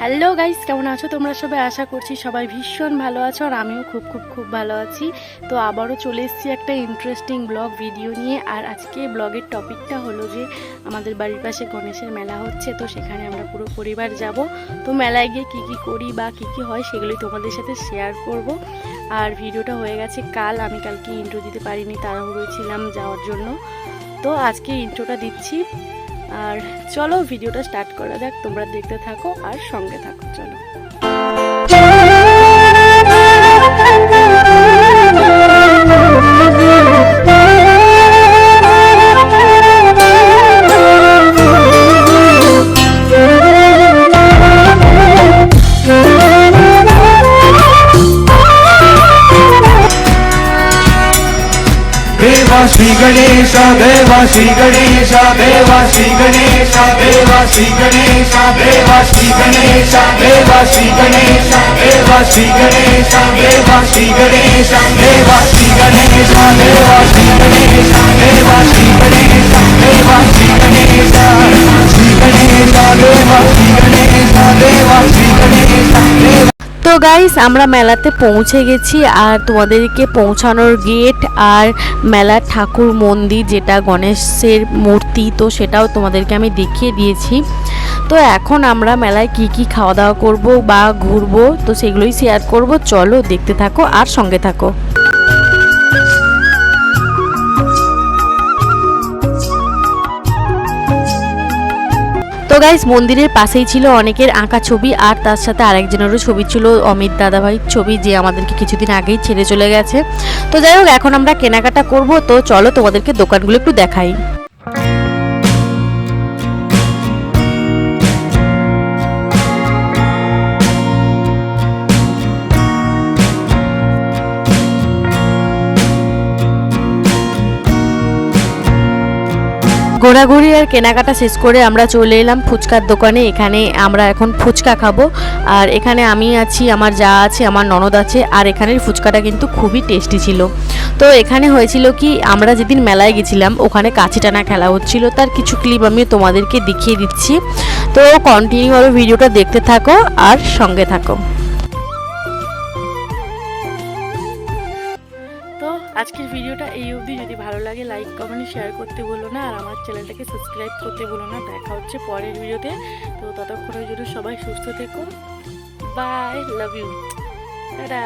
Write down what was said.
Hello guys, কেমন আছো তোমরা সবাই? আশা করছি সবাই ভীষণ ভালো আছো, আর আমিও খুব ভালো আছি। তো আবারও চলে এসেছি একটা ইন্টারেস্টিং ব্লগ ভিডিও নিয়ে। আর আজকে ব্লগের টপিকটা হলো যে আমাদের বাড়ির পাশে গণেশের মেলা হচ্ছে, তো সেখানে আমরা পুরো পরিবার যাব। তো মেলায় গিয়ে কী করি বা কী হয় সেগুলোই তোমাদের সাথে শেয়ার করব। আর ভিডিওটা হয়ে গেছে কাল, আমি কালকে ইন্ট্রো দিতে পারিনি, তাড়াহুড়োয় ছিলাম যাওয়ার জন্য। তো আজকে ইন্ট্রোটা দিচ্ছি। আর চলো ভিডিওটা স্টার্ট করা যাক, তোমরা দেখতে থাকো আর সঙ্গে থাকো। চলো। श्री गणेश देवा श्री गणेश देवा श्री गणेश देवा श्री गणेश देवा श्री गणेश देवा श्री गणेश देवा श्री गणेश देवा श्री गणेश देवा श्री गणेश देवा श्री गणेश देवा श्री गणेश देवा श्री गणेश श्री गणेश देवा श्री गणेश देवा श्री गणेश। তো গাইস, আমরা মেলাতে পৌঁছে গেছি, আর তোমাদেরকে পৌঁছানোর গেট আর মেলার ঠাকুর মন্দির যেটা গণেশের মূর্তি, তো সেটাও তোমাদেরকে আমি দেখিয়ে দিয়েছি। তো এখন আমরা মেলায় কি খাওয়া দাওয়া করব বা ঘুরবো, তো সেগুলোই শেয়ার করব। চলো দেখতে থাকো আর সঙ্গে থাকো। তো গাইস, মন্দিরের পাশেই ছিল অনেকের আঁকা ছবি, আর তার সাথে আরেকজনেরও ছবি ছিল, অমিত দাদাভাইয়ের ছবি, যে আমাদেরকে কিছুদিন আগেই ছেড়ে চলে গেছে। তো যাই হোক, এখন আমরা কেনাকাটা করব। তো চলো তোমাদেরকে দোকানগুলো একটু দেখাই। ঘোরাঘুরি আর কেনাকাটা শেষ করে আমরা চলে এলাম ফুচকার দোকানে। এখানে আমরা এখন ফুচকা খাবো। আর এখানে আমি আছি, আমার যা আছে, আমার ননদ আছে। আর এখানের ফুচকাটা কিন্তু খুবই টেস্টি ছিল। তো এখানে হয়েছিল কি, আমরা যেদিন মেলায় গেছিলাম ওখানে কাছি টানা খেলা হচ্ছিল, তার কিছু ক্লিপ আমি তোমাদেরকে দেখিয়ে দিচ্ছি। তো কন্টিনিউভাবে ভিডিওটা দেখতে থাকো আর সঙ্গে থাকো। আজকের ভিডিওটা এই অবধি। যদি ভালো লাগে লাইক কমেন্ট শেয়ার করতে বলো না, আর আমার চ্যানেলটাকে সাবস্ক্রাইব করতে বলো না। দেখা হচ্ছে পরের ভিডিওতে। তো ততক্ষণের জন্য সবাই সুস্থ থেকো। Bye, love you, tata.